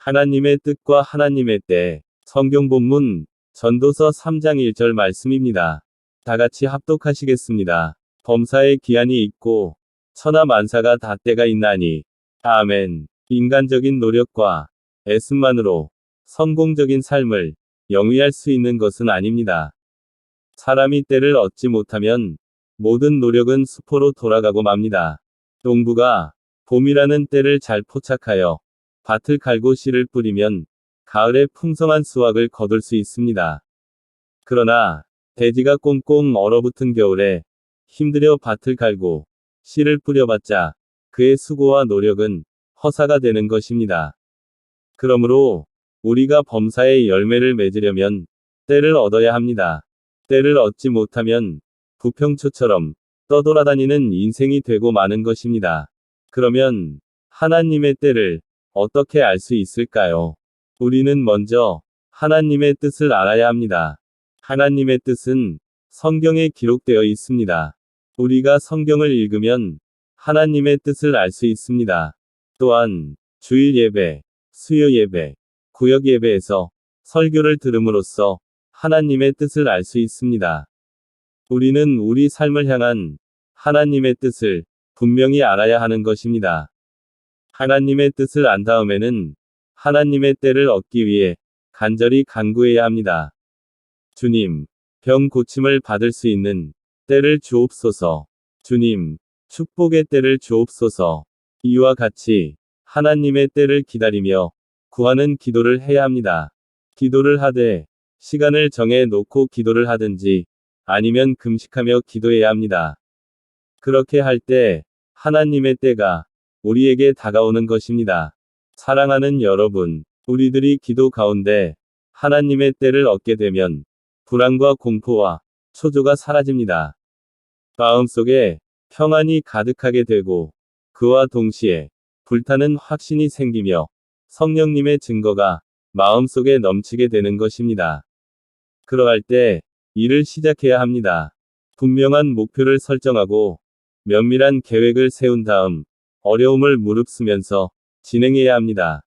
하나님의 뜻과 하나님의 때. 성경 본문 전도서 3장 1절 말씀입니다. 다 같이 합독하시겠습니다. 범사에 기한이 있고 천하 만사가 다 때가 있나니. 아멘. 인간적인 노력과 애씀만으로 성공적인 삶을 영위할 수 있는 것은 아닙니다. 사람이 때를 얻지 못하면 모든 노력은 수포로 돌아가고 맙니다. 농부가 봄이라는 때를 잘 포착하여 밭을 갈고 씨를 뿌리면 가을에 풍성한 수확을 거둘 수 있습니다. 그러나 대지가 꽁꽁 얼어붙은 겨울에 힘들여 밭을 갈고 씨를 뿌려봤자 그의 수고와 노력은 허사가 되는 것입니다. 그러므로 우리가 범사의 열매를 맺으려면 때를 얻어야 합니다. 때를 얻지 못하면 부평초처럼 떠돌아다니는 인생이 되고 마는 것입니다. 그러면 하나님의 때를 어떻게 알 수 있을까요? 우리는 먼저 하나님의 뜻을 알아야 합니다. 하나님의 뜻은 성경에 기록되어 있습니다. 우리가 성경을 읽으면 하나님의 뜻을 알 수 있습니다. 또한 주일 예배, 수요 예배, 구역 예배에서 설교를 들음으로써 하나님의 뜻을 알 수 있습니다. 우리는 우리 삶을 향한 하나님의 뜻을 분명히 알아야 하는 것입니다. 하나님의 뜻을 안 다음에는 하나님의 때를 얻기 위해 간절히 간구해야 합니다. 주님, 병 고침을 받을 수 있는 때를 주옵소서. 주님, 축복의 때를 주옵소서. 이와 같이 하나님의 때를 기다리며 구하는 기도를 해야 합니다. 기도를 하되 시간을 정해 놓고 기도를 하든지 아니면 금식하며 기도해야 합니다. 그렇게 할 때 하나님의 때가 우리에게 다가오는 것입니다. 사랑하는 여러분, 우리들이 기도 가운데 하나님의 때를 얻게 되면 불안과 공포와 초조가 사라집니다. 마음속에 평안이 가득하게 되고 그와 동시에 불타는 확신이 생기며 성령님의 증거가 마음속에 넘치게 되는 것입니다. 그러할 때 일을 시작해야 합니다. 분명한 목표를 설정하고 면밀한 계획을 세운 다음 어려움을 무릅쓰면서 진행해야 합니다.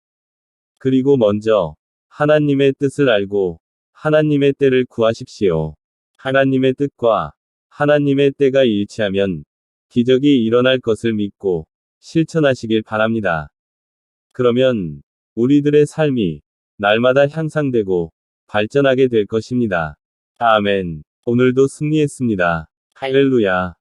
그리고 먼저 하나님의 뜻을 알고 하나님의 때를 구하십시오. 하나님의 뜻과 하나님의 때가 일치하면 기적이 일어날 것을 믿고 실천하시길 바랍니다. 그러면 우리들의 삶이 날마다 향상되고 발전하게 될 것입니다. 아멘. 오늘도 승리했습니다. 할렐루야.